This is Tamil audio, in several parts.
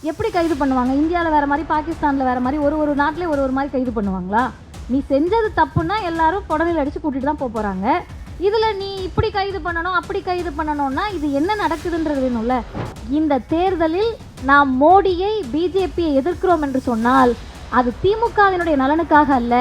எப்படி கைது பண்ணுவாங்க? இந்தியாவில் வேறு மாதிரி, பாகிஸ்தானில் வேறு மாதிரி, ஒரு நாட்டிலே ஒரு மாதிரி கைது பண்ணுவாங்களா? நீ செஞ்சது தப்புன்னா எல்லாரும் புடனையில் அடித்து கூட்டிகிட்டு தான் போகிறாங்க. இதில் நீ இப்படி கைது பண்ணணும், அப்படி கைது பண்ணணும்னா இது என்ன நடக்குதுன்றது வேணும்ல. இந்த தேர்தலில் நாம் மோடியை, பிஜேபியை எதிர்க்கிறோம் என்று சொன்னால் அது திமுகவினுடைய நலனுக்காக அல்ல,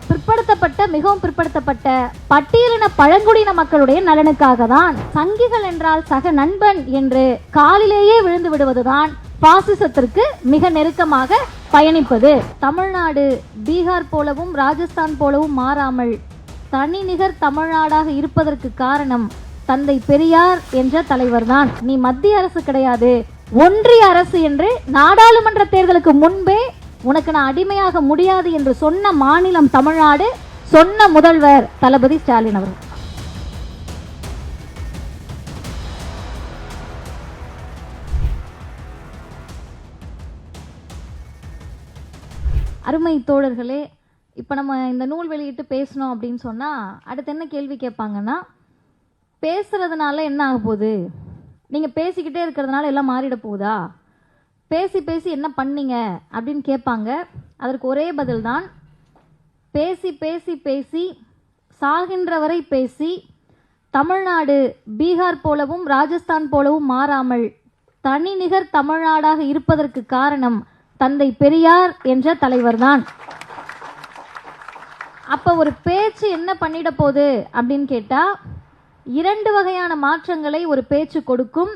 பிற்படுத்தப்பட்ட, மிகவும் பிற்படுத்தப்பட்ட பட்டியலின பழங்குடியின மக்களுடைய நலனுக்காக தான். சங்கிகள் என்றால் சக நண்பன் என்று காலிலேயே விழுந்து விடுவதுதான் பாசிசத்திற்கு மிக நெருக்கமாக பயணிப்பது. தமிழ்நாடு பீகார் போலவும் ராஜஸ்தான் போலவும் மாறாமல் தனி நிகர் தமிழ்நாடாக இருப்பதற்கு காரணம் தந்தை பெரியார் என்ற தலைவர்தான். நீ மத்திய அரசு கிடையாது, ஒன்றிய அரசு என்று நாடாளுமன்ற தேர்தலுக்கு முன்பே உனக்கு நான் அடிமையாக முடியாது என்று சொன்ன மாநிலம் தமிழ்நாடு, சொன்ன முதல்வர் தளபதி ஸ்டாலின் அவர்கள். அருமை தோழர்களே, இப்போ நம்ம இந்த நூல் வெளியிட்டு பேசணும் அப்படின்னு சொன்னால் அடுத்து என்ன கேள்வி கேட்பாங்கன்னா, பேசுகிறதுனால என்ன ஆக போகுது, நீங்கள் பேசிக்கிட்டே இருக்கிறதுனால எல்லாம் மாறிட போகுதா, பேசி பேசி என்ன பண்ணீங்க அப்படின்னு கேட்பாங்க. அதற்கு ஒரே பதில் தான், பேசி பேசி பேசி சாகின்ற வரை பேசி தமிழ்நாடு பீகார் போலவும் ராஜஸ்தான் போலவும் மாறாமல் தனி நிகர் தமிழ்நாடாக இருப்பதற்கு காரணம் தந்தை பெரியார் என்ற தலைவர்தான். அப்போ ஒரு பேச்சு என்ன பண்ணிட போகுது அப்படின்னு கேட்டால், இரண்டு வகையான மாற்றங்களை ஒரு பேச்சு கொடுக்கும்.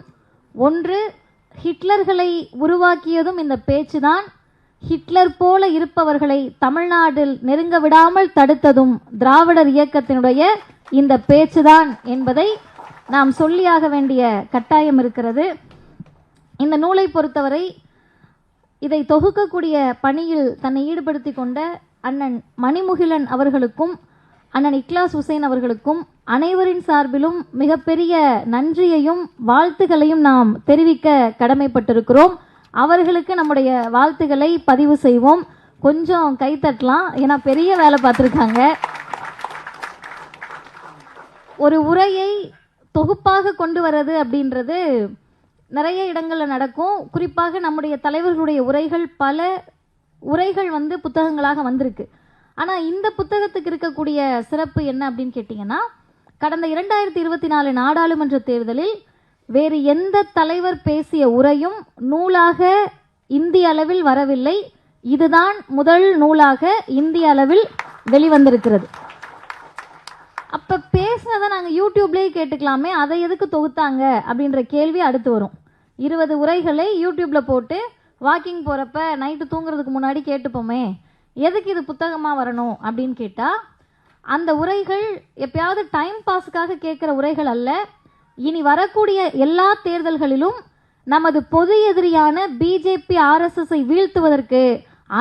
ஒன்று, ஹிட்லர்களை உருவாக்கியதும் இந்த பேச்சு தான். ஹிட்லர் போல இருப்பவர்களை தமிழ்நாட்டில் நெருங்க விடாமல் தடுத்ததும் திராவிடர் இயக்கத்தினுடைய இந்த பேச்சுதான் என்பதை நாம் சொல்லியாக வேண்டிய கட்டாயம் இருக்கிறது. இந்த நூலை பொறுத்தவரை இதை தொகுக்கக்கூடிய பணியில் தன்னை ஈடுபடுத்தி கொண்ட அண்ணன் மணிமுகிலன் அவர்களுக்கும் அண்ணன் இக்லாஸ் ஹுசைன் அவர்களுக்கும் அனைவரின் சார்பிலும் மிகப்பெரிய நன்றியையும் வாழ்த்துக்களையும் நாம் தெரிவிக்க கடமைப்பட்டிருக்கிறோம். அவர்களுக்கு நம்முடைய வாழ்த்துக்களை பதிவு செய்வோம். கொஞ்சம் கைத்தட்டலாம், ஏன்னா பெரிய வேலை பார்த்துருக்காங்க. ஒரு உரையை தொகுப்பாக கொண்டு வர்றது அப்படின்றது நிறைய இடங்களில் நடக்கும். குறிப்பாக நம்முடைய தலைவர்களுடைய உரைகள், பல உரைகள் புத்தகங்களாக வந்திருக்கு. ஆனால் இந்த புத்தகத்துக்கு இருக்கக்கூடிய சிறப்பு என்ன அப்படின்னு கேட்டிங்கன்னா, கடந்த 2024 நாடாளுமன்ற தேர்தலில் வேறு எந்த தலைவர் பேசிய உரையும் நூலாக இந்திய அளவில் வரவில்லை. இதுதான் முதல் நூலாக இந்திய அளவில் வெளிவந்திருக்கிறது. அப்போ பேசினதை நாங்கள் யூடியூப்லேயே கேட்டுக்கலாமே, அதை எதுக்கு தொகுத்தாங்க அப்படின்ற கேள்வி அடுத்து வரும். 20 உரைகளை யூடியூப்பில் போட்டு வாக்கிங் போகிறப்ப நைட்டு தூங்குறதுக்கு முன்னாடி கேட்டுப்போமே, எதுக்கு இது புத்தகமாக வரணும் அப்படின்னு கேட்டால், அந்த உரைகள் எப்பயாவது டைம் பாஸுக்காக கேட்குற உரைகள் அல்ல. இனி வரக்கூடிய எல்லா தேர்தல்களிலும் நமது பொது எதிரியான பிஜேபி ஆர்எஸ்எஸ்ஐ வீழ்த்துவதற்கு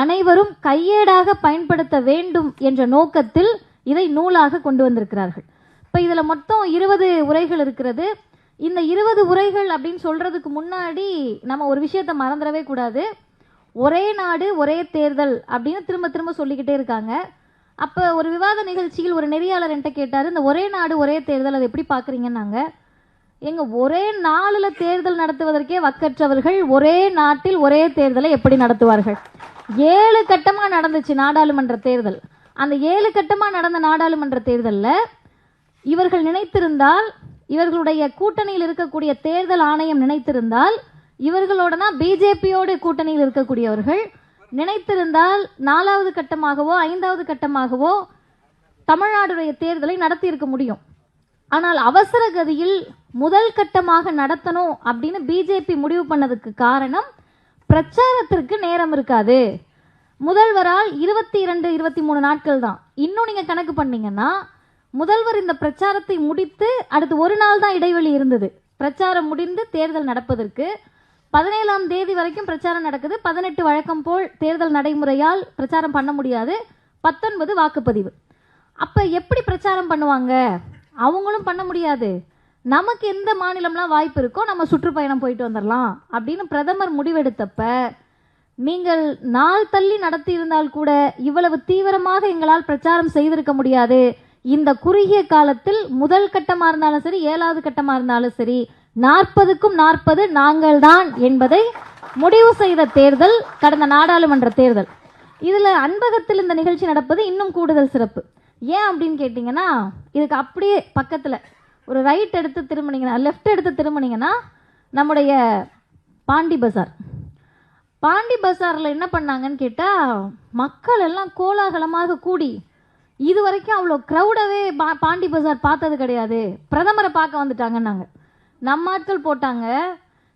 அனைவரும் கையேடாக பயன்படுத்த வேண்டும் என்ற நோக்கத்தில் இதை நூலாக கொண்டு வந்திருக்கிறார்கள். இப்போ இதில் மொத்தம் 20 உரைகள் இருக்கிறது. இந்த 20 உரைகள் அப்படின்னு சொல்கிறதுக்கு முன்னாடி நம்ம ஒரு விஷயத்தை மறந்துடவே கூடாது. ஒரே நாடு ஒரே தேர்தல் அப்படின்னு திரும்ப திரும்ப சொல்லிக்கிட்டே இருக்காங்க. அப்போ ஒரு விவாத நிகழ்ச்சியில் ஒரு நெறியாளர் என்கிட்ட கேட்டார், இந்த ஒரே நாடு ஒரே தேர்தல் அதை எப்படி பார்க்குறீங்கன்னாங்க. எங்கள் ஒரே நாளில் தேர்தல் நடத்துவதற்கே வக்கற்றவர்கள் ஒரே நாட்டில் ஒரே தேர்தலை எப்படி நடத்துவார்கள்? 7 கட்டமாக நடந்துச்சு நாடாளுமன்ற தேர்தல். அந்த 7 கட்டமாக நடந்த நாடாளுமன்ற தேர்தலில் இவர்கள் நினைத்திருந்தால், இவர்களுடைய கூட்டணியில் இருக்கக்கூடிய தேர்தல் ஆணையம் நினைத்திருந்தால், இவர்களோடனா பிஜேபியோடு கூட்டணியில் இருக்கக்கூடியவர்கள் நினைத்திருந்தால் 4வது கட்டமாகவோ 5வது கட்டமாகவோ தமிழ்நாடுடைய தேர்தலை நடத்தி இருக்க முடியும். ஆனால் அவசர கதியில் முதல் கட்டமாக நடத்தணும் அப்படின்னு பிஜேபி முடிவு பண்ணதுக்கு காரணம், பிரச்சாரத்திற்கு நேரம் இருக்காது. முதல்வரால் 22-23 நாட்கள் தான். இன்னும் நீங்க கணக்கு பண்ணீங்கன்னா முதல்வர் இந்த பிரச்சாரத்தை முடித்து அடுத்து ஒரு நாள் தான் இடைவெளி இருந்தது. பிரச்சாரம் முடிந்து தேர்தல் நடப்பதற்கு 17ஆம் தேதி வரைக்கும் பிரச்சாரம் நடக்குது. 18 வழக்கம் போல் தேர்தல் நடைமுறையால் பிரச்சாரம் பண்ண முடியாது. 19 வாக்குப்பதிவு. அப்போ எப்படி பிரச்சாரம் பண்ணுவாங்க? அவங்களும் பண்ண முடியாது. நமக்கு எந்த மாநிலம்லாம் வாய்ப்பு இருக்கோ நம்ம சுற்றுப்பயணம் போயிட்டு வந்துடலாம் அப்படின்னு பிரதமர் முடிவெடுத்தப்ப, நீங்கள் நாள் தள்ளி நடத்தி இருந்தால் கூட இவ்வளவு தீவிரமாக எங்களால் பிரச்சாரம் செய்திருக்க முடியாது. இந்த குறுகிய காலத்தில் முதல் கட்டமாக இருந்தாலும் சரி, 7வது கட்டமாக இருந்தாலும் சரி, 40க்கும் 40 நாங்கள் தான் என்பதை முடிவு செய்த தேர்தல் கடந்த நாடாளுமன்ற தேர்தல். இதுல அன்பகத்தில் இந்த நிகழ்ச்சி நடப்பது இன்னும் கூடுதல் சிறப்பு. ஏன் அப்படின்னு கேட்டீங்கன்னா, இதுக்கு அப்படியே பக்கத்துல ஒரு ரைட் எடுத்து திரும்பினீங்கன்னா, லெஃப்ட் எடுத்து திரும்பினீங்கன்னா நம்முடைய பாண்டி பஜார். பாண்டி பஜார்ல என்ன பண்ணாங்கன்னு கேட்டா, மக்கள் எல்லாம் கோலாகலமாக கூடி, இது வரைக்கும் அவ்வளோ க்ரௌடவே பாண்டி பஜார் பார்த்தது கிடையாது, பிரதமரை பார்க்க வந்துட்டாங்கன்னாங்க. நம்ம ஆட்கள் போட்டாங்க,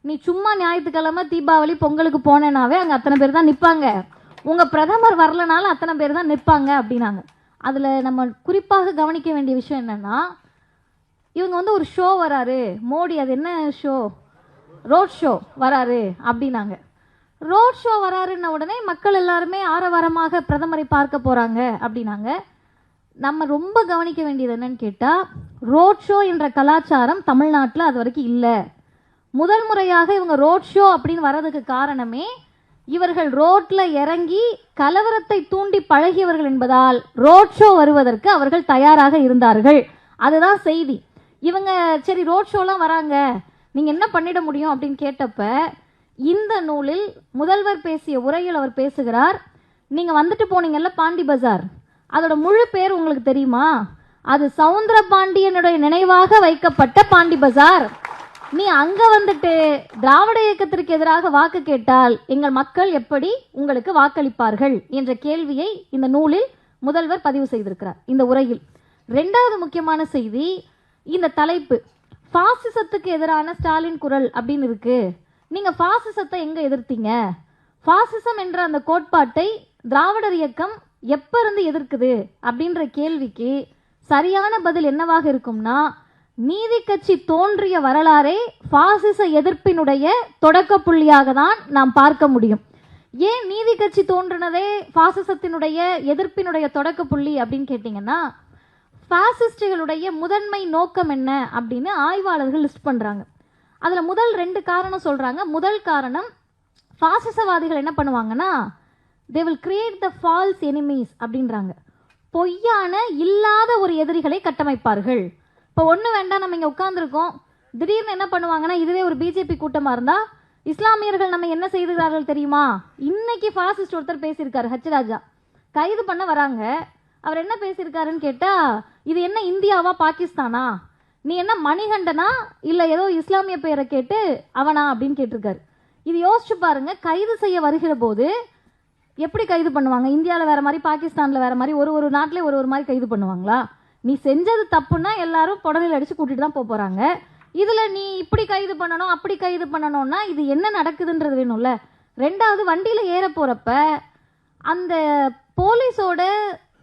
நீ சும்மா ஞாயிற்றுக்கிழமை தீபாவளி பொங்கலுக்கு போனேனாவே அங்கே அத்தனை பேர் தான் நிற்பாங்க, உங்கள் பிரதமர் வரலனாலும் அத்தனை பேர் தான் நிற்பாங்க அப்படின்னாங்க. அதில் நம்ம குறிப்பாக கவனிக்க வேண்டிய விஷயம் என்னென்னா, இவங்க வந்து ஒரு ஷோ வராரு மோடி, அது என்ன ஷோ, ரோட் ஷோ வராரு அப்படின்னாங்க. ரோட் ஷோ வராருன்ன உடனே மக்கள் எல்லாருமே ஆரவாரமாக பிரதமரை பார்க்க போகிறாங்க அப்படின்னாங்க. நம்ம ரொம்ப கவனிக்க வேண்டியது என்னன்னு கேட்டால், ரோட் ஷோ என்ற கலாச்சாரம் தமிழ்நாட்டில் அது வரைக்கும் இல்லை. முதல் முறையாக இவங்க ரோட் ஷோ அப்படின்னு வர்றதுக்கு காரணமே, இவர்கள் ரோட்ல இறங்கி கலவரத்தை தூண்டி பழகியவர்கள் என்பதால் ரோட் ஷோ வருவதற்கு அவர்கள் தயாராக இருந்தார்கள். அதுதான் செய்தி. இவங்க சரி ரோட் ஷோலாம் வராங்க, நீங்கள் என்ன பண்ணிட முடியும் அப்படின்னு கேட்டப்ப, இந்த நூலில் முதல்வர் பேசிய உரையில் அவர் பேசுகிறார், நீங்கள் வந்துட்டு போனீங்கல்ல பாண்டி பஜார், அதோட முழு பேர் உங்களுக்கு தெரியுமா? அது சவுந்தர பாண்டியனுடைய நினைவாக வைக்கப்பட்ட பாண்டி பஜார். நீ அங்க வந்துட்டு திராவிட இயக்கத்திற்கு எதிராக வாக்கு கேட்டால் எங்கள் மக்கள் எப்படி உங்களுக்கு வாக்களிப்பார்கள் என்ற கேள்வியை இந்த நூலில் முதல்வர் பதிவு செய்திருக்கிறார் இந்த உரையில். ரெண்டாவது முக்கியமான செய்தி, இந்த தலைப்பு பாசிசத்துக்கு எதிரான ஸ்டாலின் குரல் அப்படின்னு இருக்கு. நீங்க பாசிசத்தை எங்க எதிர்த்தீங்க? பாசிசம் என்ற அந்த கோட்பாட்டை திராவிடர் இயக்கம் எப்ப இருந்து எதிர்க்குது அப்படின்ற கேள்விக்கு சரியான பதில் என்னவாக இருக்கும்னா, நீதி கட்சி தோன்றிய வரலாறே பாசிச எதிர்ப்பினுடைய தொடக்க புள்ளியாக தான் நாம் பார்க்க முடியும். ஏன் நீதி கட்சி தோன்றினதே பாசிசத்தினுடைய எதிர்ப்பினுடைய தொடக்க புள்ளி அப்படின்னு கேட்டிங்கன்னா, பாசிஸ்டுகளுடைய முதன்மை நோக்கம் என்ன அப்படின்னு ஆய்வாளர்கள் லிஸ்ட் பண்ணுறாங்க. அதில் முதல் 2 காரணம் சொல்கிறாங்க. முதல் காரணம், பாசிசவாதிகள் என்ன பண்ணுவாங்கன்னா, they will create the false enemies அப்படின்றாங்க. பொய்யான இல்லாத ஒரு எதிரிகளை கட்டமைப்பார்கள். இப்போ ஒன்றும் வேண்டாம், நம்ம இங்கே உட்காந்துருக்கோம், திடீர்னு என்ன பண்ணுவாங்கன்னா, இதுவே ஒரு பிஜேபி கூட்டமாக இருந்தால், இஸ்லாமியர்கள் நம்ம என்ன செய்கிறார்கள் தெரியுமா? இன்னைக்கு ஃபாசிஸ்ட் ஒருத்தர் பேசியிருக்காரு, ஹச் ராஜா, கைது பண்ண வராங்க. அவர் என்ன பேசியிருக்காருன்னு கேட்டால், இது என்ன இந்தியாவா பாகிஸ்தானா, நீ என்ன மணிகண்டனா இல்லை ஏதோ இஸ்லாமிய பெயரை கேட்டு அவனா அப்படின்னு கேட்டிருக்காரு. இது யோசிச்சு பாருங்க, கைது செய்ய வருகிற போது எப்படி கைது பண்ணுவாங்க? இந்தியாவில் வேற மாதிரி, பாகிஸ்தானில் வேற மாதிரி, ஒரு நாட்டிலே ஒரு மாதிரி கைது பண்ணுவாங்களா? நீ செஞ்சது தப்புன்னா எல்லாரும் புடலில் அடிச்சு கூட்டிட்டு தான் போறாங்க. இதுல நீ இப்படி கைது பண்ணணும் அப்படி கைது பண்ணணும்னா இது என்ன நடக்குதுன்றது வேணும்ல. ரெண்டாவது, வண்டியில ஏற போறப்ப அந்த போலீஸோட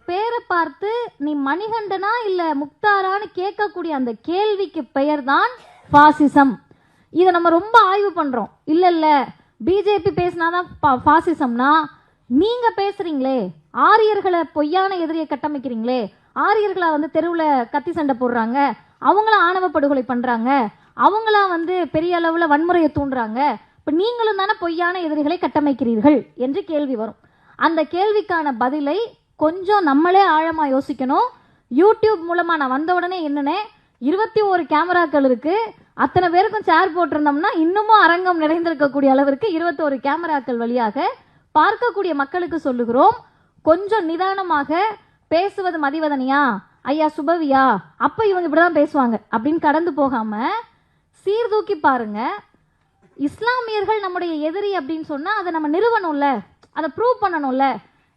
பேரை பார்த்து நீ மணிகண்டனா இல்ல முக்தாரான்னு கேட்கக்கூடிய அந்த கேள்விக்கு பெயர் தான் பாசிசம். இதை நம்ம ரொம்ப ஆய்வு பண்றோம். இல்ல பிஜேபி பேசினாதான் பாசிசம்னா, நீங்க பேசுறீங்களே, ஆரியர்களை பொய்யான எதிரியை கட்டமைக்கிறீங்களே, ஆரியர்களா வந்து தெருவில் கத்தி சண்டை போடுறாங்க, அவங்களா ஆணவ படுகொலை பண்றாங்க, அவங்களா வந்து பெரிய அளவில் வன்முறையை தூண்டுறாங்க, இப்போ நீங்களும் தானே பொய்யான எதிரிகளை கட்டமைக்கிறீர்கள் என்று கேள்வி வரும். அந்த கேள்விக்கான பதிலை கொஞ்சம் நம்மளே ஆழமாக யோசிக்கணும். யூடியூப் மூலமாக நான் வந்த உடனே என்னன்னே 21 கேமராக்கள் இருக்கு, அத்தனை பேருக்கும் சேர் போட்டிருந்தோம்னா இன்னமும் அரங்கம் நிறைந்திருக்கக்கூடிய அளவிற்கு 21 கேமராக்கள் வழியாக பார்க்கக்கூடிய மக்களுக்கு சொல்லுகிறோம், கொஞ்சம் நிதானமாக பேசுவது மதிவதனியா, ஐயா சுபவியா, அப்ப இவங்க இப்படிதான் பேசுவாங்க அப்படின்னு கடந்து போகாம சீர்தூக்கி பாருங்க. இஸ்லாமியர்கள் நம்முடைய எதிரி அப்படின்னு சொன்னா அதை நம்ம நிறுவனம்ல, அதை ப்ரூவ் பண்ணணும்ல.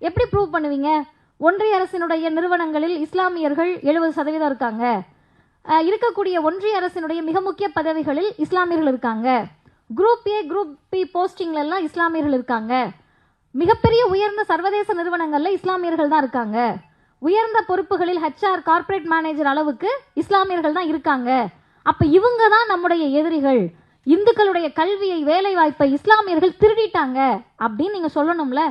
எப்படி ப்ரூவ் பண்ணுவீங்க? ஒன்றிய அரசினுடைய நிறுவனங்களில் இஸ்லாமியர்கள் 70% இருக்காங்க. இருக்கக்கூடிய ஒன்றிய அரசினுடைய மிக முக்கிய பதவிகளில் இஸ்லாமியர்கள் இருக்காங்க. குரூப் ஏ குரூப் பி போஸ்டிங்ல எல்லாம் இஸ்லாமியர்கள் இருக்காங்க. மிகப்பெரிய உயர்ந்த சர்வதேச நிறுவனங்கள்ல இஸ்லாமியர்கள் தான் இருக்காங்க. உயர்ந்த பொறுப்புகளில் ஹெச்ஆர் கார்ப்பரேட் மேனேஜர் அளவுக்கு இஸ்லாமியர்கள் தான் இருக்காங்க. அப்ப இவங்க தான் நம்முடைய எதிரிகள். இந்துக்களுடைய கல்வியை, வேலை வாய்ப்பை இஸ்லாமியர்கள் திருடிட்டாங்க அப்படின்னு நீங்க சொல்லணும்ல.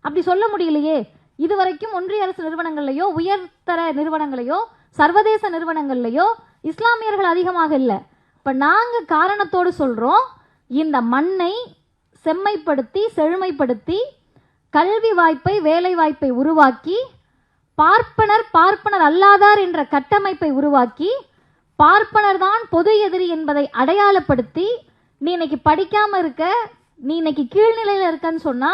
அப்படி சொல்ல முடியலையே. இதுவரைக்கும் ஒன்றிய அரசு நிறுவனங்கள்லையோ, உயர்தர நிறுவனங்களையோ, சர்வதேச நிறுவனங்கள்லையோ இஸ்லாமியர்கள் அதிகமாக இல்லை. இப்ப நாங்க காரணத்தோடு சொல்றோம், இந்த மண்ணை செம்மைப்படுத்தி செழுமைப்படுத்தி கல்வி வாய்ப்பை, வேலை வாய்ப்பை உருவாக்கி, பார்ப்பனர் அல்லாதார் என்ற கட்டமைப்பை உருவாக்கி, பார்ப்பனர் தான் பொது எதிரி என்பதை அடையாளப்படுத்தி, நீ இன்னைக்கு படிக்காம இருக்க, நீ இன்னைக்கு கீழ்நிலையில இருக்கன்னு சொன்னா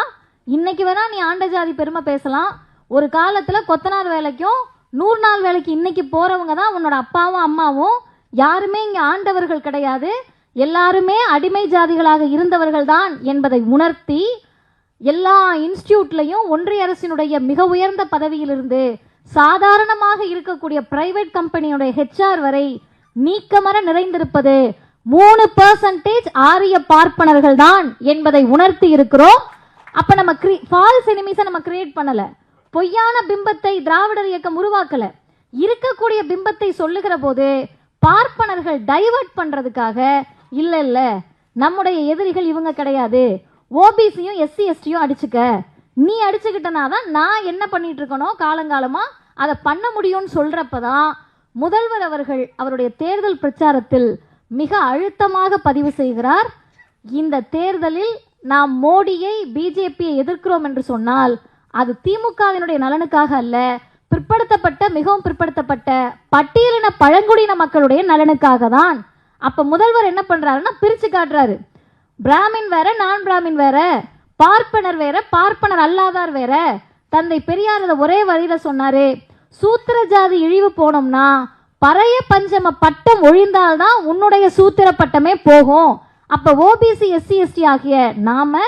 இன்னைக்கு வேணா நீ ஆண்ட ஜாதி பெருமை பேசலாம். ஒரு காலத்துல கொத்தனார் வேலைக்கும் 100 நாள் வேலைக்கு இன்னைக்கு போறவங்க தான் உன்னோட அப்பாவும் அம்மாவும். யாருமே இங்க ஆண்டவர்கள் கிடையாது, எல்லாருமே அடிமை ஜாதிகளாக இருந்தவர்கள் தான் என்பதை உணர்த்தி எல்லா இன்ஸ்டிடியூட்லையும் ஒன்றிய அரசினுடைய மிக உயர்ந்த பதவியிலிருந்து சாதாரணமாக இருக்கக்கூடிய பிரைவேட் கம்பெனியுடைய ஹெச்ஆர் வரை நீக்கமர நிறைந்திருப்பது 3% ஆரிய பார்ப்பனர்கள் தான் என்பதை உணர்த்தி இருக்கிறோம். அப்ப நம்ம ஃபால்ஸ் எனிமீஸை நம்ம கிரியேட் பண்ணல, பொய்யான பிம்பத்தை திராவிடர் இயக்கம் உருவாக்கல. இருக்கக்கூடிய பிம்பத்தை சொல்லுகிற போது பார்ப்பனர்கள் டைவர்ட் பண்றதுக்காக இல்ல இல்ல நம்முடைய எதிரிகள் இவங்க கிடையாது, ஓபிசியும் எஸ்சி எஸ்டியும் அடிச்சுக்க, நீ அடிச்சுக்கிட்டனாதான் நான் என்ன பண்ணிட்டு இருக்கணும் காலங்காலமா அதை பண்ண முடியும்னு சொல்றப்பதான் முதல்வர் அவர்கள் அவருடைய தேர்தல் பிரச்சாரத்தில் மிக அழுத்தமாக பதிவு செய்கிறார். இந்த தேர்தலில் நாம் மோடியை பிஜேபியை எதிர்க்கிறோம் என்று சொன்னால் அது திமுகவினுடைய நலனுக்காக அல்ல, பிற்படுத்தப்பட்ட மிகவும் பிற்படுத்தப்பட்ட பட்டியலின பழங்குடியின மக்களுடைய நலனுக்காக தான். அப்ப முதல்வர் என்ன பண்றாருன்னா பிரிச்சு காட்டுறாரு. பிராமின் வேற, நான் பிராமின் வேற, பார்ப்பனர் வேற, பார்ப்பனர் அல்லாதார் வேற. தந்தை பெரியார் ஒரே வரியில சொன்னாரு, சூத்திர ஜாதி இழிவு போனோம்னா பறைய பஞ்சம பட்டம் ஒழிந்தால்தான் உன்னுடைய சூத்திர பட்டமே போகும். அப்ப ஓபிசி எஸ்சி எஸ்டி ஆகிய நாம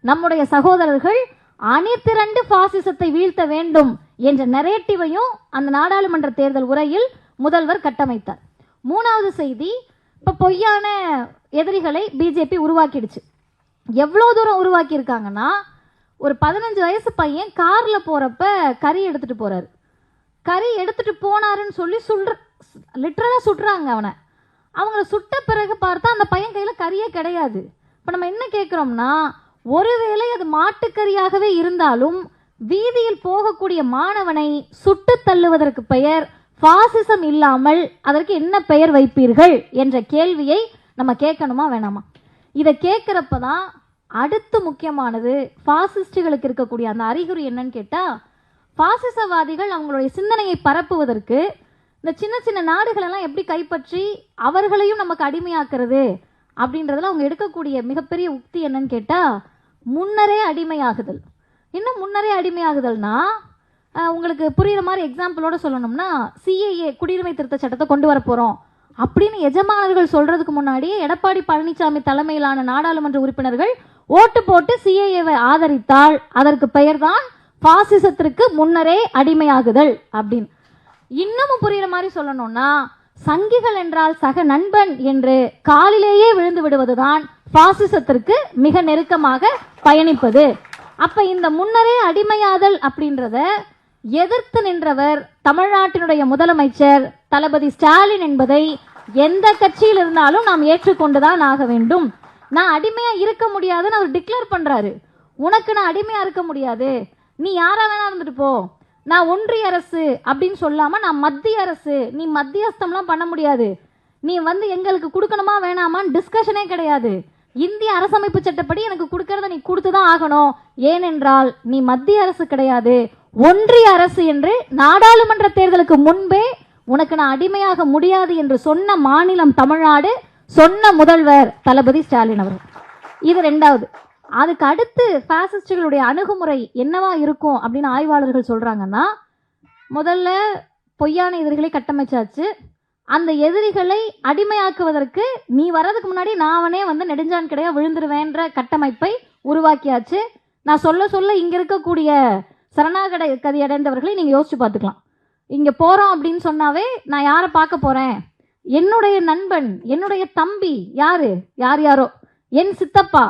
நம்முடைய சகோதரர்கள் அணிதிரண்டு பாசிசத்தை வீழ்த்த வேண்டும் என்ற நரேட்டிவையும் அந்த நாடாளுமன்ற தேர்தல் உரையில் முதல்வர் கட்டமைத்தார். மூணாவது செய்தி, இப்ப பொய்யான எதிரிகளை பிஜேபி உருவாக்கிடுச்சு. எவ்வளவு தூரம் உருவாக்கி இருக்காங்கன்னா, ஒரு 15 வயசு பையன் கார்ல போறப்ப கறி எடுத்துட்டு போறாரு. கறி எடுத்துட்டு போனாருன்னு சொல்லி லிட்டரலா சுட்டுறாங்க அவனை. அவங்கள சுட்ட பிறகு பார்த்தா அந்த பையன் கையில கறியே கிடையாது. இப்ப நம்ம என்ன கேட்கிறோம்னா, ஒருவேளை அது மாட்டுக்கறியாகவே இருந்தாலும் வீதியில் போகக்கூடிய மாணவனை சுட்டு தள்ளுவதற்கு பெயர் பாசிசம் இல்லாமல் அதற்கு என்ன பெயர் வைப்பீர்கள் என்ற கேள்வியை நம்ம கேட்கணுமா வேணாமா? இதை கேட்கிறப்பதான் அடுத்து முக்கியமானது பாசிஸ்டுகளுக்கு இருக்கக்கூடிய அந்த அறிகுறி என்னன்னு கேட்டா, பாசிசவாதிகள் அவங்களுடைய சிந்தனையை பரப்புவதற்கு இந்த சின்ன சின்ன நாடுகளெல்லாம் எப்படி கைப்பற்றி அவர்களையும் நமக்கு அடிமையாக்குறது அப்படின்றதுல அவங்க எடுக்கக்கூடிய மிகப்பெரிய உக்தி என்னன்னு கேட்டா, முன்னரே அடிமையாகுதல். இன்னும் முன்னரே அடிமையாகுதல்னா, உங்களுக்கு புரியுற மாதிரி எக்ஸாம்பிளோட சொல்லணும்னா, சிஏஏ குடியுரிமை திருத்த சட்டத்தை கொண்டு வர போறோம் அப்படின்னு எஜமானர்கள் சொல்றதுக்கு முன்னாடியே எடப்பாடி பழனிசாமி தலைமையிலான நாடாளுமன்ற உறுப்பினர்கள் ஓட்டு போட்டு சிஏஏவை ஆதரித்தால் அதற்கு பெயர் தான் பாசிசத்திற்கு முன்னரே அடிமையாகுதல் அப்படின்னு. இன்னமும் புரியுற மாதிரி சொல்லணும்னா, சங்கிகள் என்றால் சக நண்பன் என்று காலிலேயே விழுந்து விடுவதுதான் பாசிசத்திற்கு மிக நெருக்கமாக பயணிப்பது. அப்ப இந்த முன்னரே அடிமையாதல் அப்படின்றத எதிர்த்து நின்றவர் தமிழ்நாட்டினுடைய முதலமைச்சர் தளபதி ஸ்டாலின் என்பதை எந்த கட்சியில் இருந்தாலும் நாம் ஏற்றுக்கொண்டுதான் ஆக வேண்டும். நான் அடிமையா இருக்க முடியாதுன்னு அவர் டிக்ளேர் பண்றாரு. உனக்கு நான் அடிமையா இருக்க முடியாது, நீ யாரா வேணா இருந்துட்டு போ, நான் ஒன்றிய அரசு அப்படின்னு சொல்லாம நான் மத்திய அரசு, நீ மத்தியஸ்தம்லாம் பண்ண முடியாது, நீ எங்களுக்கு கொடுக்கணுமா வேணாமான்னு டிஸ்கஷனே கிடையாது. இந்திய அரசமைப்பு சட்டப்படி எனக்கு கொடுக்கறத நீ கொடுத்துதான் ஆகணும், ஏனென்றால் நீ மத்திய அரசு கிடையாது, ஒன்றிய அரசு என்று நாடாளுமன்ற தேர்தலுக்கு முன்பே உனக்கு நான் அடிமையாக முடியாது என்று சொன்ன மாநிலம் தமிழ்நாடு, சொன்ன முதல்வர் தளபதி ஸ்டாலின் அவர்கள். இது ரெண்டாவது. அதுக்கு அடுத்து பாசிஸ்டுகளுடைய அணுகுமுறை என்னவா இருக்கும் அப்படின்னு ஆய்வாளர்கள் சொல்றாங்கன்னா, முதல்ல பொய்யான எதிரிகளை கட்டமைச்சாச்சு. அந்த எதிரிகளை அடிமையாக்குவதற்கு நீ வர்றதுக்கு முன்னாடி நானே நெடுஞ்சான் கிடையா விழுந்துருவேன்ற கட்டமைப்பை உருவாக்கியாச்சு. நான் சொல்ல சொல்ல இங்க இருக்கக்கூடிய சரணாகதி அடைந்தவர்களை நீங்க யோசிச்சு பார்த்துக்கலாம். இங்க போறோம் அப்படின்னு சொன்னாவே நான் யாரை பார்க்க போறேன், என்னுடைய நண்பன், என்னுடைய தம்பி, யாரு யார் யாரோ, என் சித்தப்பா,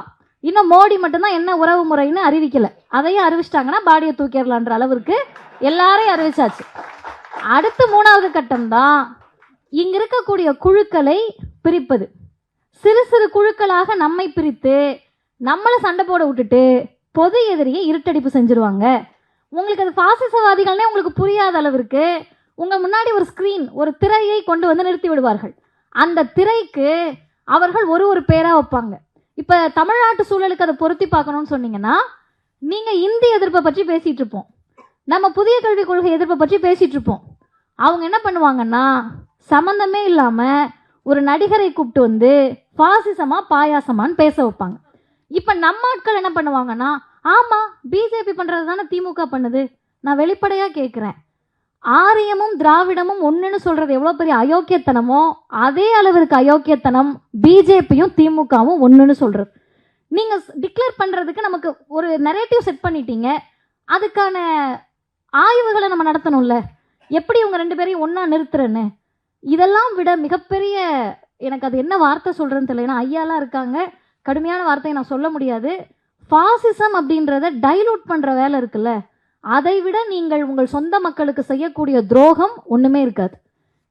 இன்னும் மோடி மட்டும்தான் என்ன உறவு முறைன்னு அறிவிக்கல, அதையும் அறிவிச்சிட்டாங்கன்னா பாடியை தூக்கிடலான்ற அளவிற்கு எல்லாரையும் அறிவிச்சாச்சு. அடுத்து மூணாவது கட்டம் தான் இங்க இருக்கக்கூடிய குழுக்களை பிரிப்பது. சிறு சிறு குழுக்களாக நம்மை பிரித்து நம்மளை சண்டை போட விட்டுட்டு பொது எதிரியை இருட்டடிப்பு செஞ்சிருவாங்க. உங்களுக்கு அது பாசிசவாதிகள்னே உங்களுக்கு புரியாத அளவிற்கு உங்க முன்னாடி ஒரு ஸ்கிரீன், ஒரு திரையை கொண்டு நிறுத்தி விடுவார்கள். அந்த திரைக்கு அவர்கள் ஒரு ஒரு பேரா வைப்பாங்க. இப்ப தமிழ்நாட்டு சூழலுக்கு அதை பொருத்தி பார்க்கணும்னு சொன்னீங்கன்னா, நீங்க இந்தி எதிர்ப்பை பற்றி பேசிட்டு இருப்போம், நம்ம புதிய கல்விக் கொள்கை எதிர்ப்பை பற்றி பேசிட்டு இருப்போம். அவங்க என்ன பண்ணுவாங்கன்னா, சம்பந்தமே இல்லாம ஒரு நடிகரை கூப்பிட்டு பாசிசமா பாயாசமான்னு பேச வைப்பாங்க. இப்ப நம்ம ஆட்கள் என்ன பண்ணுவாங்கன்னா, ஆமா பிஜேபி பண்றது தானே திமுக பண்ணுது. நான் வெளிப்படையா கேட்கிறேன், ஆரியமும் திராவிடமும் ஒண்ணுன்னு சொல்றது எவ்வளவு பெரிய அயோக்கியத்தனமோ அதே அளவிற்கு அயோக்கியத்தனம் பிஜேபியும் திமுகவும் ஒண்ணுன்னு சொல்றது. நீங்க டிக்ளேர் பண்றதுக்கு நமக்கு ஒரு நரேட்டிவ் செட் பண்ணிட்டீங்க, அதுக்கான ஆய்வுகளை நம்ம நடத்தணும்ல, எப்படி உங்க ரெண்டு பேரையும் ஒன்னா நிறுத்துறேன்னு. இதெல்லாம் விட மிகப்பெரிய, எனக்கு அது என்ன வார்த்தை சொல்றேன்னு தெரியல, ஏன்னா ஐயாலாம் இருக்காங்க, கடுமையான வார்த்தையை நான் சொல்ல முடியாது. ஃபாசிசம் அப்படின்றத டைலூட் பண்ற வேலை இருக்குல்ல, அதை விட நீங்கள் உங்கள் சொந்த மக்களுக்கு செய்யக்கூடிய துரோகம் ஒண்ணுமே இருக்காது.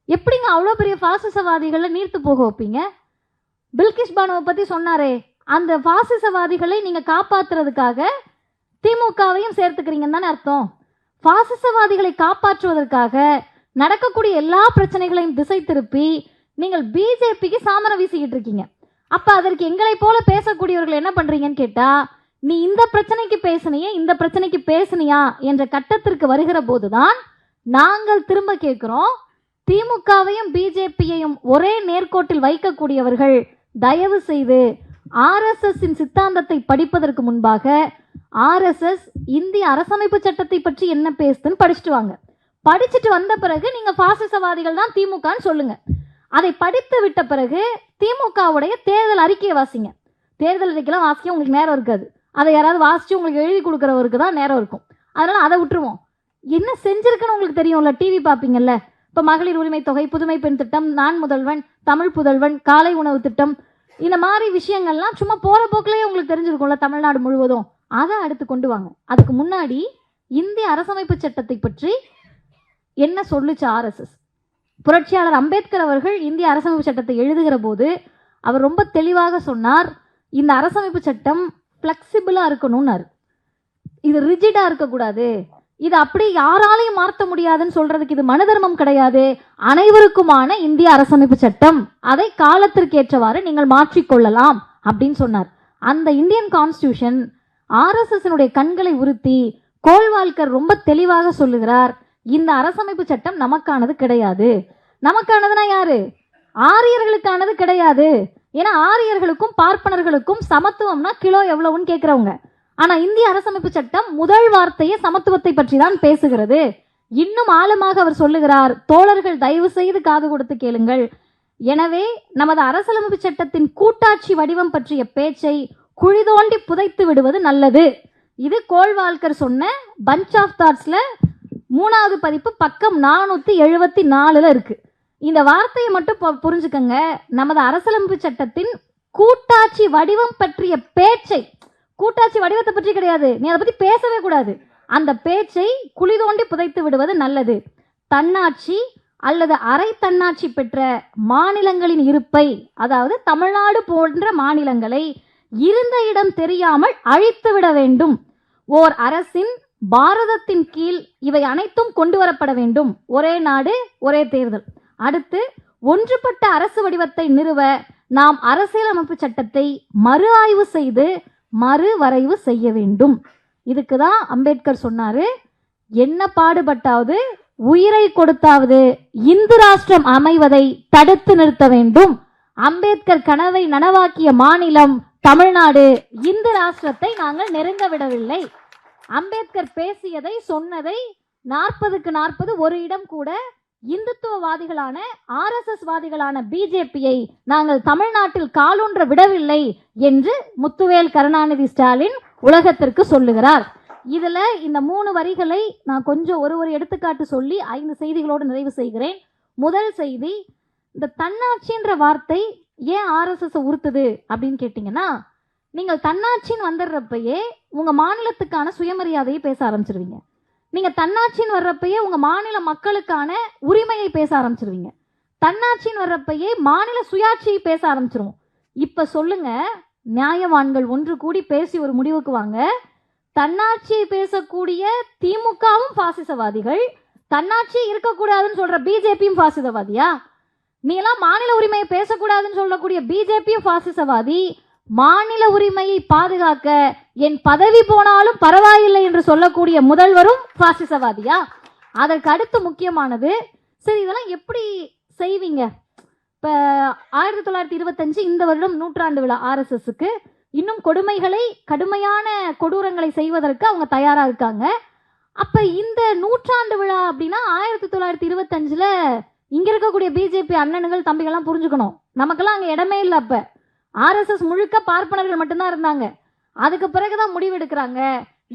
எப்படிங்க அவ்வளோ பெரிய பாசிசவாதிகளை நீர்த்து போக வைப்பீங்க? பில்கிஸ் பானுவை பத்தி சொன்னாரே, அந்த பாசிசவாதிகளை நீங்க காப்பாத்துறதுக்காக திமுகவையும் சேர்த்துக்கிறீங்கன்னு தானே அர்த்தம். பாசிசவாதிகளை காப்பாற்றுவதற்காக நடக்கக்கூடிய எல்லா பிரச்சனைகளையும் திசை திருப்பி நீங்கள் பிஜேபிக்கு சாமரம் வீசிக்கிட்டு இருக்கீங்க. அப்ப அதற்கு எங்களை போல பேசக்கூடியவர்கள் என்ன பண்றீங்கன்னு கேட்டா, நீ இந்த பிரச்சனைக்கு பேசுனியே இந்த பிரச்சனைக்கு பேசுனியா என்ற கட்டத்திற்கு வருகிற போதுதான் நாங்கள் திரும்ப கேட்கிறோம், திமுகவையும் பிஜேபியையும் ஒரே நேர்கோட்டில் வைக்கக்கூடியவர்கள் தயவு செய்து ஆர்எஸ்எஸ் சித்தாந்தத்தை படிப்பதற்கு முன்பாக ஆர்எஸ்எஸ் இந்திய அரசமைப்பு சட்டத்தை பற்றி என்ன பேசுதுன்னு படிச்சுட்டு வாங்க. படிச்சுட்டு வந்த பிறகு நீங்க பாசிசவாதிகள் தான் திமுகன்னு சொல்லுங்க. அதை படித்து விட்ட பிறகு திமுகவுடைய தேர்தல் அறிக்கையை வாசிங்க. தேர்தல் அறிக்கைலாம் வாசிக்க உங்களுக்கு நேரம் இருக்காது, அதை யாராவது வாசிச்சு உங்களுக்கு எழுதி கொடுக்குறவருக்கு தான் நேரம் இருக்கும். அதனால அதை விட்டுருவோம். என்ன செஞ்சிருக்குன்னு உங்களுக்கு தெரியும்ல, டிவி பார்ப்பீங்கல்ல. இப்போ மகளிர் உரிமை தொகை, புதுமை பெண் திட்டம், நான் முதல்வன், தமிழ் புதல்வன், காலை உணவு திட்டம், இந்த மாதிரி விஷயங்கள்லாம் சும்மா போற போக்கிலேயே உங்களுக்கு தெரிஞ்சிருக்கும்ல தமிழ்நாடு முழுவதும். அதை அடுத்து கொண்டு வாங்க. அதுக்கு முன்னாடி இந்திய அரசமைப்பு சட்டத்தை பற்றி என்ன சொல்லுச்சு ஆர்எஸ்எஸ்? புரட்சியாளர் அம்பேத்கர் அவர்கள் இந்திய அரசமைப்பு சட்டத்தை எழுதுகிற போது அவர் ரொம்ப தெளிவாக சொன்னார், இந்த அரசமைப்பு சட்டம் பிளெக்சிபிளா இருக்கணும்னாரு. இது ரிஜிடா இருக்கக்கூடாது, இது அப்படி யாராலையும் மாற்ற முடியாதுன்னு சொல்றதுக்கு இது மனு தர்மம் கிடையாது, அனைவருக்குமான இந்திய அரசமைப்பு சட்டம், அதை காலத்திற்கு ஏற்றவாறு நீங்கள் மாற்றிக்கொள்ளலாம் அப்படின்னு சொன்னார். அந்த இந்தியன் கான்ஸ்டியூஷன் ஆர்எஸ்எஸ் கண்களை உறுத்தி கோல்வால்கர் ரொம்ப தெளிவாக சொல்லுகிறார், இந்த அரசமைப்பு சட்டம் நமக்கானது கிடையாது. நமக்கானதுன்னா யாரு? ஆரியர்களுக்கானது கிடையாது. ஏன்னா ஆரியர்களுக்கும் பார்ப்பனர்களுக்கும் சமத்துவம்னா கிலோ எவ்வளவுன்னு கேட்கிறவங்க. ஆனா இந்திய அரசமைப்பு சட்டம் முதல் வார்த்தையே சமத்துவத்தை பற்றி தான் பேசுகிறது. இன்னும் ஆழமாக அவர் சொல்லுகிறார், தோழர்கள் தயவு செய்து காது கொடுத்து கேளுங்கள், எனவே நமது அரசியலமைப்பு சட்டத்தின் கூட்டாட்சி வடிவம் பற்றிய பேச்சை குழி தோண்டி புதைத்து விடுவது நல்லது. இது கோல்வால்கர் சொன்ன பஞ்ச் ஆஃப் தாட்ஸ்ல 3வது பதிப்பு பக்கம் 474 இருக்கு. இந்த வார்த்தையை மட்டும் புரிஞ்சுக்கங்க. நமது அரசியலமைப்பு சட்டத்தின் கூட்டாட்சி வடிவம் பற்றிய பேச்சை, கூட்டாட்சி வடிவத்தை பற்றி கிடையாது, நீ அதை பத்தி பேசவே கூடாது, அந்த பேச்சை குழி தோண்டி புதைத்து விடுவது நல்லது. தன்னாட்சி அல்லது அரை தன்னாட்சி பெற்ற மாநிலங்களின் இருப்பை, அதாவது தமிழ்நாடு போன்ற மாநிலங்களை இருந்த இடம் தெரியாமல் அழித்து விட வேண்டும். ஓர் அரசின் பாரதத்தின் கீழ் இவை அனைத்தும் கொண்டு வரப்பட வேண்டும். ஒரே நாடு ஒரே தேர்தல். அடுத்து ஒன்றுபட்ட அரசு வடிவத்தை நிறுவ நாம் அரசியலமைப்பு சட்டத்தை மறு ஆய்வு செய்து மறுவரைவு செய்ய வேண்டும். இதுக்கு தான் அம்பேத்கர் சொன்னாரு, என்ன பாடுபட்டாவது உயிரை கொடுத்தாவது இந்து ராஷ்டிரம் அமைவதை தடுத்து நிறுத்த வேண்டும். அம்பேத்கர் கனவை நனவாக்கிய மாநிலம் தமிழ்நாடு. இந்து ராஷ்டிரத்தை நாங்கள் நெருங்க விடவில்லை. அம்பேத்கர் பேசியதை சொன்னதை 40க்கு 40 ஒரு இடம் கூட இந்துத்துவவாதிகளான ஆர்எஸ்எஸ் வாதிகளான பிஜேபியை நாங்கள் தமிழ்நாட்டில் காலூன்ற விடவில்லை என்று முத்துவேல் கருணாநிதி ஸ்டாலின் உலகத்திற்கு சொல்லுகிறார். இதுல இந்த 3 வரிகளை நான் கொஞ்சம் ஒரு எடுத்துக்காட்டு சொல்லி 5 செய்திகளோடு நிறைவு செய்கிறேன். முதல் செய்தி, இந்த தன்னாட்சின்ற வார்த்தை ஏன் ஆர்எஸ்எஸ் உறுத்துது அப்படின்னு கேட்டீங்கன்னா, நீங்கள் தன்னாட்சின்னு வந்துடுறப்பயே உங்க மாநிலத்துக்கான சுயமரியாதையை பேச ஆரம்பிச்சிருவீங்க. நீங்க தன்னாட்சின்னு வர்றப்பயே உங்க மாநில மக்களுக்கான உரிமையை பேச ஆரம்பிச்சிருவீங்க. தன்னாட்சின்னு வர்றப்பயே மாநில சுயாட்சியை பேச ஆரம்பிச்சிருவோம். இப்ப சொல்லுங்க, நியாயவான்கள் ஒன்று கூடி பேசி ஒரு முடிவுக்கு வாங்க. தன்னாட்சியை பேசக்கூடிய திமுகவும் பாசிசவாதிகள், தன்னாட்சி இருக்கக்கூடாதுன்னு சொல்ற பிஜேபியும் பாசிசவாதியா? நீ எல்லாம் மாநில உரிமையை பேசக்கூடாதுன்னு சொல்லக்கூடிய பிஜேபியும் பாசிசவாதி, மாநில உரிமையை பாதுகாக்க என் பதவி போனாலும் பரவாயில்லை என்று சொல்லக்கூடிய முதல்வரும் பாசிசவாதியா? அதற்கு அடுத்து முக்கியமானது, சரி இதெல்லாம் எப்படி செய்வீங்க? இப்ப 1925 இந்த வருடம் 100ஆண்டு விழா ஆர்எஸ்எஸ்க்கு. இன்னும் கொடுமைகளை, கடுமையான கொடூரங்களை செய்வதற்கு அவங்க தயாரா இருக்காங்க. அப்ப இந்த நூற்றாண்டு விழா அப்படின்னா 1925ல இங்க இருக்கக்கூடிய பிஜேபி அண்ணனுங்கள் தம்பிகள்லாம் புரிஞ்சுக்கணும், நமக்கெல்லாம் அங்க இடமே இல்லை. அப்ப ஆர்எஸ்எஸ் முழுக்க பார்ப்பனர்கள் மட்டும்தான் இருந்தாங்க. அதுக்கு பிறகுதான் முடிவெடுக்கிறாங்க,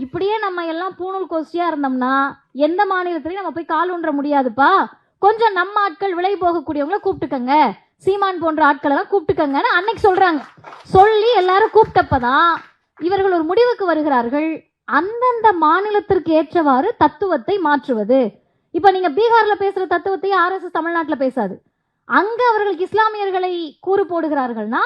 இப்படியே நம்ம எல்லாம் பூணூல் கோஷ்டியா இருந்தோம்னா எந்த மாநிலத்திலையும் நம்ம போய் கால் ஊன்ற முடியாதுப்பா, கொஞ்சம் நம்ம ஆட்கள் விலை போகக்கூடியவங்கள கூப்பிட்டுக்கங்க, சீமான் போன்ற ஆட்களை எல்லாம் கூப்பிட்டுக்கங்கன்னு அன்னைக்கு சொல்றாங்க. சொல்லி எல்லாரும் கூப்பிட்டப்பதான் இவர்கள் ஒரு முடிவுக்கு வருகிறார்கள், அந்தந்த மாநிலத்திற்கு ஏற்றவாறு தத்துவத்தை மாற்றுவது. இப்ப நீங்க பீகார்ல பேசுற தத்துவத்தையே ஆர்எஸ்எஸ் தமிழ்நாட்டில் பேசாது. அங்க அவர்களுக்கு இஸ்லாமியர்களை கூறு போடுகிறார்கள்னா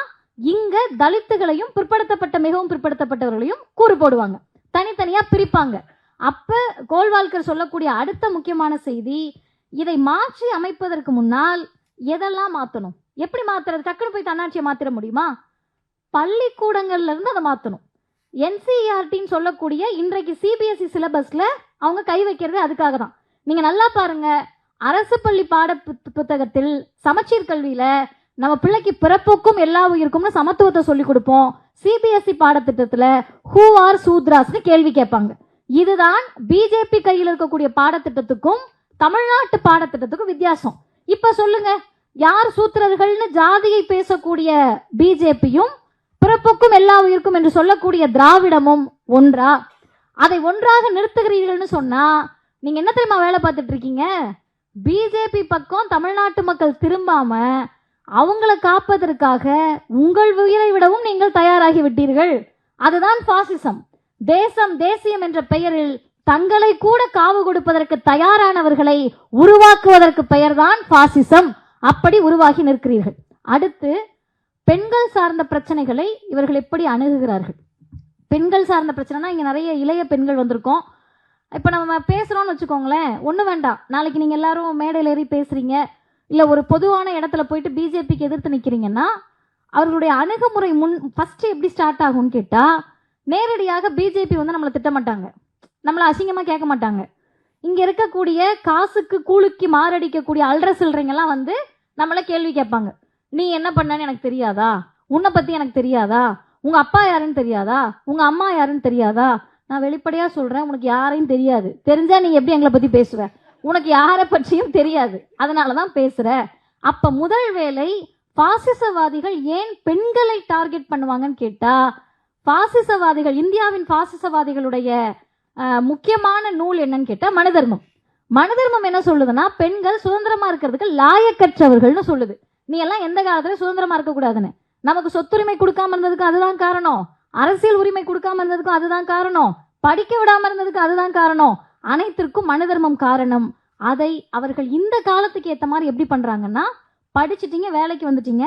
இங்க தலித்துகளையும் பிற்படுத்தப்பட்ட மிகவும் பிற்படுத்தப்பட்டவர்களையும் கூறு போடுவாங்க, தனித்தனியா பிரிப்பாங்க. அப்ப கோல்வால்கர் சொல்லக்கூடிய அடுத்த முக்கியமான செய்தி, இதை மாற்றி அமைப்பதற்கு முன்னால் எதெல்லாம் மாற்றணும், எப்படி மாத்துறது? டக்குனு போய் தன்னாட்சியை மாத்திர முடியுமா? பள்ளிக்கூடங்கள்ல இருந்து அதை மாற்றணும். என்சிஇஆர்டின்னு சொல்லக்கூடிய இன்றைக்கு சிபிஎஸ்இ சிலபஸ்ல அவங்க கை வைக்கிறது அதுக்காக தான். நீங்க நல்லா பாருங்க, அரசு பள்ளி பாட புத்தகத்தில் சமச்சீர் கல்வியில நம்ம பிள்ளைக்கு பிறப்புக்கும் எல்லா உயிருக்கும்னு சமத்துவத்தை சொல்லி கொடுப்போம். சிபிஎஸ்இ பாடத்திட்டத்துல ஹூ ஆர் சூத்ராஸ்னு கேள்வி கேட்பாங்க. இதுதான் பிஜேபி கையில் இருக்கக்கூடிய பாடத்திட்டத்துக்கும் தமிழ்நாட்டு பாடத்திட்டத்துக்கும் வித்தியாசம். இப்ப சொல்லுங்க, யார் சூத்திரர்கள்னு ஜாதியை பேசக்கூடிய பிஜேபியும் பிறப்புக்கும் எல்லா உயிருக்கும் என்று சொல்லக்கூடிய திராவிடமும் ஒன்றா? அதை ஒன்றாக நிறுத்துகிறீர்கள்னு சொன்னா நீங்க என்ன தெரியுமா வேலை பார்த்துட்டு இருக்கீங்க? பிஜேபி பக்கம் தமிழ்நாட்டு மக்கள் திரும்பாம அவங்கள காப்பதற்காக உங்கள் உயிரை விடவும் நீங்கள் தயாராகி விட்டீர்கள். அதுதான் பாசிசம். தேசம் தேசியம் என்ற பெயரில் தங்களை கூட காவு கொடுப்பதற்கு தயாரானவர்களை உருவாக்குவதற்கு பெயர்தான் பாசிசம். அப்படி உருவாகி நிற்கிறீர்கள். அடுத்து, பெண்கள் சார்ந்த பிரச்சனைகளை இவர்கள் எப்படி அணுகுகிறார்கள்? பெண்கள் சார்ந்த பிரச்சனைனா இங்க நிறைய இளைய பெண்கள் வந்திருக்கோம். இப்ப நம்ம பேசுறோம்னு வச்சுக்கோங்களேன், ஒண்ணு வேண்டாம், நாளைக்கு நீங்க எல்லாரும் மேடையில் ஏறி பேசுறீங்க, இல்ல ஒரு பொதுவான இடத்துல போயிட்டு பிஜேபிக்கு எதிர்த்து நிக்கிறீங்கன்னா அவர்களுடைய அணுகுமுறை ஃபர்ஸ்ட் எப்படி ஸ்டார்ட் ஆகும்னு கேட்டா, நேரடியாக பிஜேபி வந்து நம்மளை திட்டமாட்டாங்க, நம்மளை அசிங்கமா கேட்க மாட்டாங்க. இங்க இருக்கக்கூடிய காசுக்கு கூழுக்கு மாரடிக்கக்கூடிய அல்ற சில்றீங்கெல்லாம் வந்து நம்மள கேள்வி கேட்பாங்க. நீ என்ன பண்ணன்னு எனக்கு தெரியாதா? உன்னை பத்தி எனக்கு தெரியாதா? உங்க அப்பா யாருன்னு தெரியாதா? உங்க அம்மா யாருன்னு தெரியாதா? நான் வெளிப்படையா சொல்றேன், உனக்கு யாரையும் தெரியாது. தெரிஞ்சா நீ எப்படி எங்களை பத்தி பேசுவ? உனக்கு யாரை பற்றியும் தெரியாது, அதனாலதான் பேசுற. அப்ப முதல் வேலை, பாசிசவாதிகள் ஏன் பெண்களை டார்கெட் பண்ணுவாங்கன்னு கேட்டா, பாசிசவாதிகள், இந்தியாவின் பாசிசவாதிகளுடைய முக்கியமான நூல் என்னன்னு கேட்டா மனுதர்மம். மனுதர்மம் என்ன சொல்லுதுன்னா, பெண்கள் சுதந்திரமா இருக்கிறதுக்கு லாயக்கற்றவர்கள்னு சொல்லுது. நீ எல்லாம் எந்த காலத்துல சுதந்திரமா இருக்க கூடாதுன்னு. நமக்கு சொத்துரிமை கொடுக்காம இருந்ததுக்கு அதுதான் காரணம், அரசியல் உரிமை கொடுக்காம இருந்ததுக்கும் அதுதான் காரணம், படிக்க விடாம இருந்ததுக்கு அதுதான் காரணம், அனைத்திற்கும் மனுதர்மம் காரணம். அதை அவர்கள் இந்த காலத்துக்கு ஏற்ற மாதிரி எப்படி பண்றாங்கன்னா, படிச்சுட்டீங்க, வேலைக்கு வந்துட்டீங்க,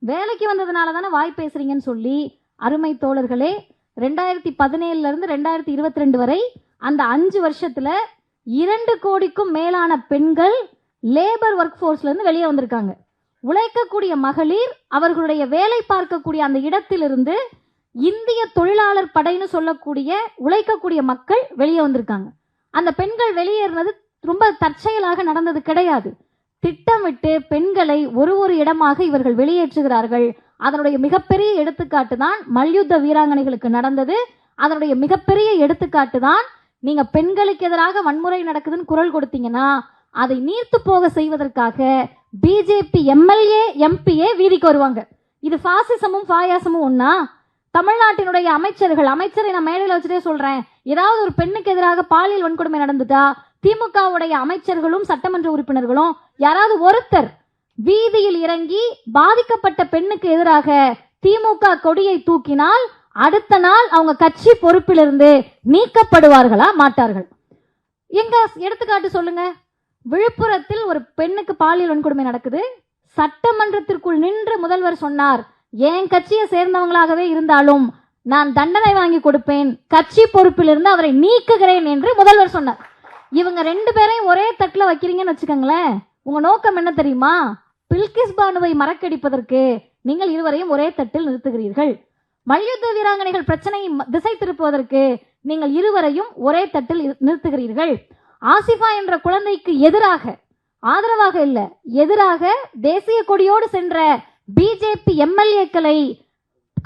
வேலைக்கு வந்ததுனால தானே வாய் பேசுறீங்கன்னு சொல்லி, அருமை தோழர்களே, 2017 இருந்து 2022 வரை அந்த 5 வருஷத்துல 2 கோடிக்கும் மேலான பெண்கள் லேபர் ஒர்க் போர்ஸ்ல இருந்து வெளியே வந்திருக்காங்க. உழைக்கக்கூடிய மகளிர் அவர்களுடைய வேலை பார்க்கக்கூடிய அந்த இடத்திலிருந்து இந்திய தொழிலாளர் படைன்னு சொல்லக்கூடிய உழைக்கக்கூடிய மக்கள் வெளியே வந்திருக்காங்க. அந்த பெண்கள் வெளியேறினது ரொம்ப தற்செயலாக நடந்தது கிடையாது. திட்டமிட்டு பெண்களை ஒரு இடமாக இவர்கள் வெளியேற்றுகிறார்கள். அதனுடைய மிகப்பெரிய எடுத்துக்காட்டு தான் மல்யுத்த வீராங்கனைகளுக்கு நடந்தது. அதனுடைய மிகப்பெரிய எடுத்துக்காட்டு தான் நீங்க பெண்களுக்கு எதிராக வன்முறை நடக்குதுன்னு குரல் கொடுத்தீங்கன்னா அதை நீர்த்து போக செய்வதற்காக பிஜேபி எம்எல்ஏ எம்பிஏ வீதிக்கு வருவாங்க. இது பாசிசமும் பாயாசமும் ஒன்னா? தமிழ்நாட்டினுடைய அமைச்சரை நான் மேடையில் வச்சுட்டே சொல்றேன், ஏதாவது ஒரு பெண்ணுக்கு எதிராக பாலியல் வன்கொடுமை நடந்துட்டா திமுகவுடைய அமைச்சர்களும் சட்டமன்ற உறுப்பினர்களும் யாராவது ஒருத்தர் வீதியில் இறங்கி பாதிக்கப்பட்ட பெண்ணுக்கு எதிராக திமுக கொடியை தூக்கினால் அடுத்த நாள் அவங்க கட்சி பொறுப்பிலிருந்து நீக்கப்படுவார்களா? மாட்டார்கள். எங்க எடுத்துக்காட்டு சொல்லுங்க. விழுப்புரத்தில் ஒரு பெண்ணுக்கு பாலியல் வன்கொடுமை நடக்குது. சட்டமன்றத்திற்குள் நின்று முதல்வர் சொன்னார், என் கட்சியை சேர்ந்தவங்களாகவே இருந்தாலும் நான் தண்டனை வாங்கி கொடுப்பேன், கட்சி பொறுப்பிலிருந்து அவரை நீக்குகிறேன் என்று முதல்வர் சொன்னார். இவங்க 2 பேரையும் ஒரே தட்டுல வைக்கிறீங்கன்னு வச்சுக்கோங்களேன், உங்க நோக்கம் என்ன தெரியுமா? பில்கிஸ் பானுவை மறக்கடிப்பதற்கு நீங்கள் இருவரையும் ஒரே தட்டில் நிறுத்துகிறீர்கள். மல்யுத்த வீராங்கனைகள் பிரச்சனையை திசை திருப்புவதற்கு நீங்கள் இருவரையும் ஒரே தட்டில் நிறுத்துகிறீர்கள். ஆசிஃபா என்ற குழந்தைக்கு எதிராக, ஆதரவாக இல்ல, எதிராக தேசிய கொடியோடு சென்ற பிஜேபி எம்எல்ஏக்களை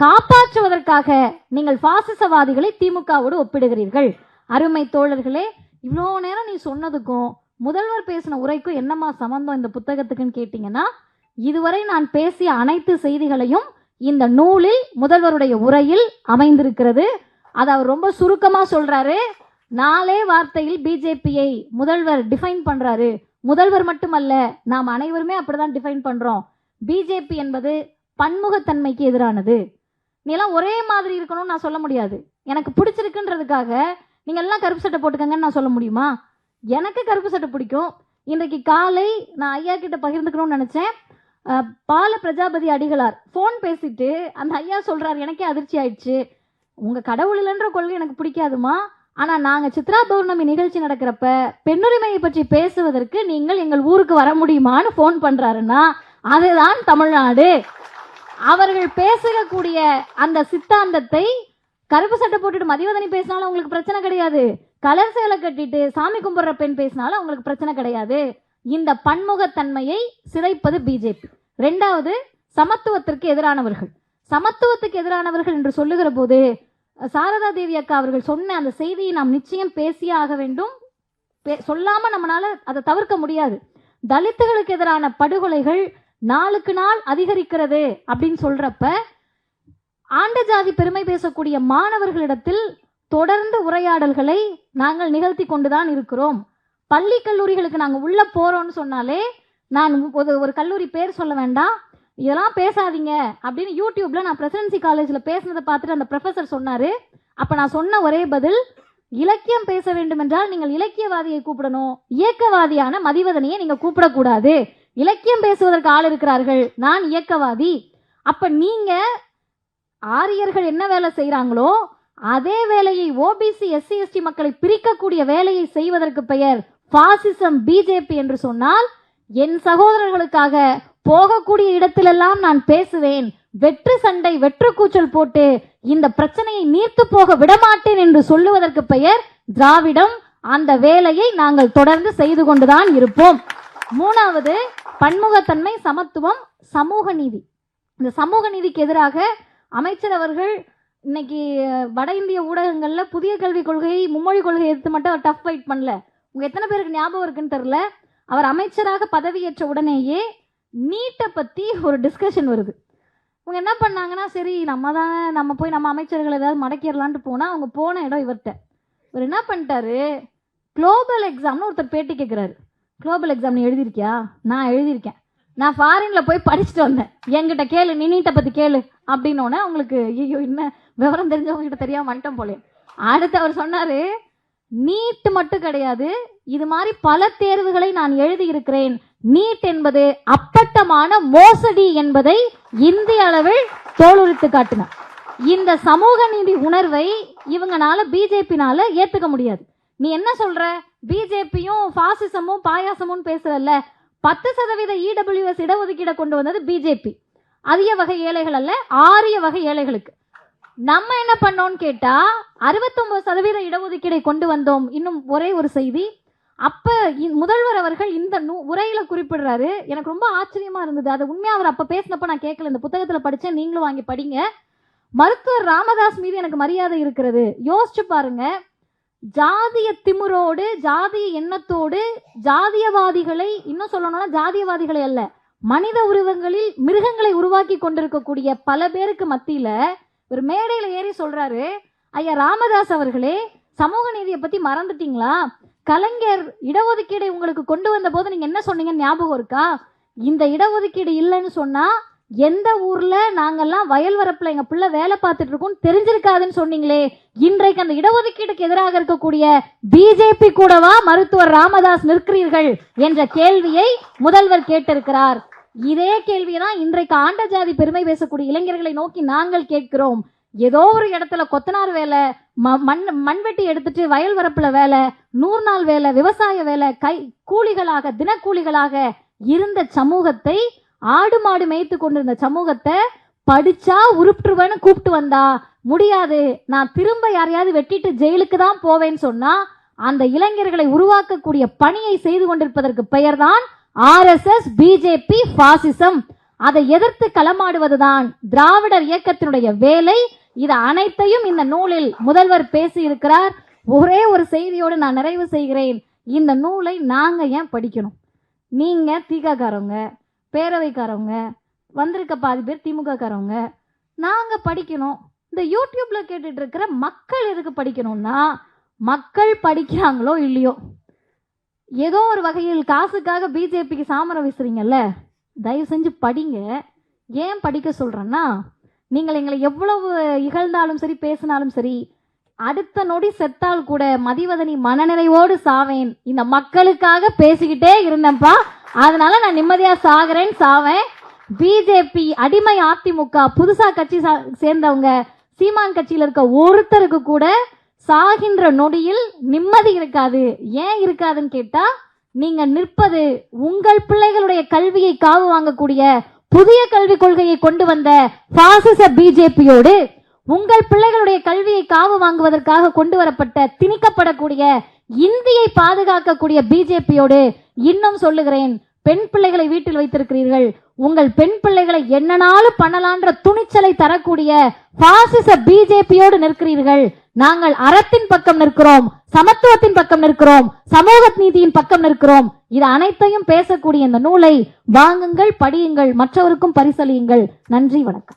காப்பாற்றுவதற்காக நீங்கள் பாசிசவாதிகளை திமுகவோடு ஒப்பிடுகிறீர்கள். அருமை தோழர்களே, இவ்வளோ நேரம் நீ சொன்னதுக்கும் முதல்வர் பேசின உரைக்கும் என்னமா சம்பந்தம் இந்த புத்தகத்துக்குன்னு கேட்டீங்கன்னா, இதுவரை நான் பேசிய அனைத்து செய்திகளையும் இந்த நூலில் முதல்வருடைய உரையில் அமைந்திருக்கிறது. அதை அவர் ரொம்ப சுருக்கமா சொல்றாரு. 4 வார்த்தையில் பிஜேபியை முதல்வர் டிஃபைன் பண்றாரு. முதல்வர் மட்டுமல்ல, நாம் அனைவருமே அப்படிதான் டிஃபைன் பண்றோம். பிஜேபி என்பது பன்முகத்தன்மைக்கு எதிரானது. நீ எல்லாம் ஒரே மாதிரி இருக்கணும்னு நான் சொல்ல முடியாது. எனக்கு பிடிச்சிருக்குன்றதுக்காக நீங்க எல்லாம் கருப்பு சட்டை போட்டுக்கங்கன்னு நான் சொல்ல முடியுமா? எனக்கு கருப்பு சட்டை பிடிக்கும். இன்றைக்கு காலை நான் ஐயா கிட்ட பகிர்ந்துக்கணும்னு நினைச்சேன். பால பிரஜாபதி அடிகளார் ஃபோன் பேசிட்டு அந்த ஐயா சொல்றாரு, எனக்கே அதிர்ச்சி ஆயிடுச்சு. உங்க கடவுள் இல்லைன்ற கொள்கை எனக்கு பிடிக்காதுமா, ஆனா நாங்க சித்ரா பௌர்ணமி நிகழ்ச்சி நடக்கிறப்ப பெண்ணுரிமையை பற்றி பேசுவதற்கு நீங்கள் எங்கள் ஊருக்கு வர முடியுமான்னு ஃபோன் பண்றாருன்னா அதுதான் தமிழ்நாடு. அவர்கள் பேசக்கூடிய அந்த சித்தாந்தத்தை கருப்பு சட்டை போட்டுட்டு மதிவதனி பேசினாலும் உங்களுக்கு பிரச்சனை கிடையாது. கலர் சேலை கட்டிட்டு சாமி கும்பிட்ற பெண் பேசினாலும் உங்களுக்கு பிரச்சனை கிடையாது. இந்த பன்முகத்தன்மையை சிதைப்பது பிஜேபி. 2வது, சமத்துவத்திற்கு எதிரானவர்கள். சமத்துவத்துக்கு எதிரானவர்கள் என்று சொல்லுகிற போது சாரதா தேவி அக்கா அவர்கள் சொன்ன அந்த செய்தியை நாம் நிச்சயம் பேசியே ஆக வேண்டும். சொல்லாம நம்மளால அதை தவிர்க்க முடியாது. தலித்துகளுக்கு எதிரான படுகொலைகள் நாளுக்கு நாள் அதிகரிக்கிறது அப்படின்னு சொல்றப்ப ஆண்ட ஜாதி பெருமை பேசக்கூடிய மாணவர்களிடத்தில் தொடர்ந்து உரையாடல்களை நாங்கள் நிகழ்த்தி கொண்டுதான் இருக்கிறோம். பள்ளி கல்லூரிகளுக்கு நாங்கள் உள்ள போறோம்னு சொன்னாலே, நான் ஒரு கல்லூரி பேர் சொல்ல வேண்டாம், இதெல்லாம் பேசாதீங்க அப்படின்னு யூடியூப்ல நான் பிரசிடென்சி காலேஜ்ல பேசினதை பார்த்துட்டு அந்த ப்ரொஃபசர் சொன்னாரு. அப்ப நான் சொன்ன ஒரே பதில், இலக்கியம் பேச வேண்டும் என்றால் நீங்கள் இலக்கியவாதியை கூப்பிடணும், இயக்கவாதியான மதிவதனியை நீங்க கூப்பிடக்கூடாது. இலக்கியம் பேசுவதற்கு ஆள் இருக்கிறார்கள், நான் இயக்கவாதி. அப்ப நீங்க ஆரியர்கள் என்ன வேலை செய்யறாங்களோ அதே வேலையை ஓபிசி எஸ்சி எஸ்டி மக்களை பிரிக்கக்கூடிய வேலையை செய்வதற்கு பெயர் பாசிசம் பிஜேபி என்று சொன்னால், என் சகோதரர்களுக்காக போகக்கூடிய இடத்திலெல்லாம் நான் பேசுவேன். வெற்று சண்டை வெற்று கூச்சல் போட்டு இந்த பிரச்சனையை நீர்த்து போக விடமாட்டேன் என்று சொல்லுவதற்கு பெயர் திராவிடம். அந்த வேலையை நாங்கள் தொடர்ந்து செய்து கொண்டுதான் இருப்போம். 3வது, பன்முகத்தன்மை, சமத்துவம், சமூக நீதி. இந்த சமூக நீதிக்கு எதிராக அமைச்சர் அவர்கள் இன்னைக்கு வட இந்திய ஊடகங்கள்ல புதிய கல்விக் கொள்கையை மும்மொழி கொள்கையை எடுத்து மட்டும் அவர் டஃப் ஃபைட் பண்ணல. உங்க எத்தனை பேருக்கு ஞாபகம் இருக்குன்னு தெரியல, அவர் அமைச்சராக பதவியேற்ற உடனேயே நீட்டை பத்தி ஒரு டிஸ்கஷன் வருது. அவங்க என்ன பண்ணாங்கன்னா, சரி நம்ம போய் நம்ம அமைச்சர்கள் ஏதாவது மடக்கிடலான்ட்டு போனா அவங்க போன இடம் இவர்கிட்ட. இவர் என்ன பண்ணிட்டாரு, குளோபல் எக்ஸாம்னு ஒருத்தர் பேட்டி கேட்கிறாரு. குளோபல் எக்ஸாம் நீ எழுதியிருக்கியா? நான் எழுதியிருக்கேன், நான் ஃபாரின்ல போய் படிச்சுட்டு வந்தேன், என்கிட்ட கேளு, நீ நீட்டை பத்தி கேளு அப்படின்னோடனே அவங்களுக்கு ஐயோ என்ன விவரம் தெரிஞ்சவங்க கிட்ட தெரியாம வந்துட்டோம் போலே. அடுத்து அவர் சொன்னாரு, நீட் மட்டும் கிடையாது, இது மாதிரி பல தேர்வுகளை நான் எழுதி இருக்கிறேன். நீட் என்பது அப்பட்டமான மோசடி என்பதை இந்திய அளவில் தோலுரித்து காட்டினார். இந்த சமூக நீதி உணர்வை இவங்கனால பிஜேபினால ஏத்துக்க முடியாது. நீ என்ன சொல்ற, பிஜேபியும் பாசிசமும் பாயாசமும் பேசுறல்ல, 10% இடபிள்யூஎஸ் இடஒதுக்கீடை கொண்டு வந்தது பிஜேபி. அதிக வகை ஏழைகள் அல்ல, ஆரிய வகை ஏழைகளுக்கு. நம்ம என்ன பண்ணோம்னு கேட்டா 69% இடஒதுக்கீடை கொண்டு வந்தோம். இன்னும் ஒரே ஒரு செய்தி, அப்ப முதல்வர் அவர்கள் இந்த உரையில குறிப்பிடுறாரு, எனக்கு ரொம்ப ஆச்சரியமா இருந்தது. அது உண்மையா அவர் அப்ப பேசினப்ப நான் கேட்கல, இந்த புத்தகத்துல படிச்சேன், நீங்களும் வாங்கி படிங்க. மருத்துவர் ராமதாஸ் மீது எனக்கு மரியாதை இருக்கிறது. யோசிச்சு பாருங்க, ஜாதிய திமிரோடு ஜாதிய எண்ணத்தோடு ஜாதியவாதிகளை, இன்னும் சொல்லணும்னா ஜாதியவாதிகளை அல்ல, மனித உருவங்களில் மிருகங்களை உருவாக்கி கொண்டிருக்கக்கூடிய பல பேருக்கு மத்தியில ஒரு மேடையில ஏறி சொல்றாரு, ஐயா ராமதாஸ் அவர்களே, சமூக நீதியை பத்தி மறந்துட்டீங்களா? கலைஞர் இடஒதுக்கீடை உங்களுக்கு கொண்டு வந்த போது நீங்க என்ன சொன்னீங்கன்னு ஞாபகம் இருக்கா? இந்த இடஒதுக்கீடு இல்லைன்னு சொன்னா எந்த ஊர்ல நாங்கெல்லாம் வயல் வரப்புல எங்க பிள்ளை வேலை பார்த்துட்டு இருக்கோம் தெரிஞ்சிருக்காதுன்னு சொன்னீங்களே, இன்றைக்கு அந்த இடஒதுக்கீடுக்கு எதிராக இருக்கக்கூடிய பிஜேபி கூடவா மருத்துவர் ராமதாஸ் நிற்கிறீர்கள் என்ற கேள்வியை முதல்வர் கேட்டிருக்கிறார். இதே கேள்விதான் இன்றைக்கு ஆண்ட ஜாதி பெருமை பேசக்கூடிய இளைஞர்களை நோக்கி நாங்கள் கேட்கிறோம். ஏதோ ஒரு இடத்துல கொத்தனார் வேலை, மண்வெட்டி எடுத்துட்டு வயல் வரப்புல வேலை, 100 நாள் வேலை, விவசாய வேலை, கூலிகளாக தினக்கூலிகளாக இருந்த சமூகத்தை, ஆடு மாடு மேய்த்து கொண்டிருந்த சமூகத்தை படிச்சா உருப்பிட்டுருவேன்னு கூப்பிட்டு வந்தா முடியாது, நான் திரும்ப யாரையாவது வெட்டிட்டு ஜெயிலுக்கு தான் போவேன்னு சொன்னா அந்த இளைஞர்களை உருவாக்கக்கூடிய பணியை செய்து கொண்டிருப்பதற்கு பெயர்தான் RSS, பிஜேபி, பாசிசம். அதை எதிர்த்து களமாடுவதுதான் திராவிடர் இயக்கத்தினுடைய வேலை. இது அனைத்தையும் இந்த நூலில் முதல்வர் பேசி இருக்கிறார். ஒரே ஒரு செய்தியோடு நான் நிறைவு செய்கிறேன். இந்த நூலை நாங்க ஏன் படிக்கணும்? நீங்க திகாரவங்க, பேரவைக்காரவங்க, வந்திருக்க பாதி பேர் திமுக காரவங்க, நாங்க படிக்கணும். இந்த யூடியூப்ல கேட்டுட்டு இருக்கிற மக்கள் எதுக்கு படிக்கணும்னா, மக்கள் படிக்கிறாங்களோ இல்லையோ, ஏதோ ஒரு வகையில் காசுக்காக பிஜேபிக்கு சாமரம் வீசுறீங்கல்ல, தயவு செஞ்சு படிங்க. ஏன் படிக்க சொல்றேன்னா, நீங்கள் எங்களை எவ்வளவு இகழ்ந்தாலும் சரி, பேசினாலும் சரி, அடுத்த நொடி செத்தால் கூட மதிவதனி மனநிறைவோடு சாவேன். இந்த மக்களுக்காக பேசிக்கிட்டே இருந்தேன்ப்பா, அதனால நான் நிம்மதியா சாகிறேன், சாவேன். பிஜேபி, அடிமை அதிமுக, புதுசா கட்சி சேர்ந்தவங்க, சீமான் கட்சியில் இருக்க ஒருத்தருக்கு கூட சாகின்ற நொடியில் நிம்மதி இருக்காது. ஏன் இருக்காதுன்னு கேட்டா, நீங்க நிற்பது உங்கள் பிள்ளைகளுடைய கல்வியை காவு வாங்கக்கூடிய புதிய கல்விக் கொள்கையை கொண்டு வந்த பாசிச பிஜேபியோடு, உங்கள் பிள்ளைகளுடைய கல்வியை காவு வாங்குவதற்காக கொண்டு வரப்பட்ட திணிக்கப்படக்கூடிய இந்தியை பாதுகாக்கக்கூடிய பிஜேபியோடு. இன்னும் சொல்லுகிறேன், பெண் பிள்ளைகளை வீட்டில் வைத்திருக்கிறீர்கள். உங்கள் பெண் பிள்ளைகளை என்னனாலும் பண்ணலான்ற துணிச்சலை தரக்கூடிய பாசிச பிஜேபியோடு நிற்கிறீர்கள். நாங்கள் அறத்தின் பக்கம் நிற்கிறோம், சமத்துவத்தின் பக்கம் நிற்கிறோம், சமூக நீதியின் பக்கம் நிற்கிறோம். இது அனைத்தையும் பேசக்கூடிய இந்த நூலை வாங்குங்கள், படியுங்கள், மற்றவருக்கும் பரிசளியுங்கள். நன்றி, வணக்கம்.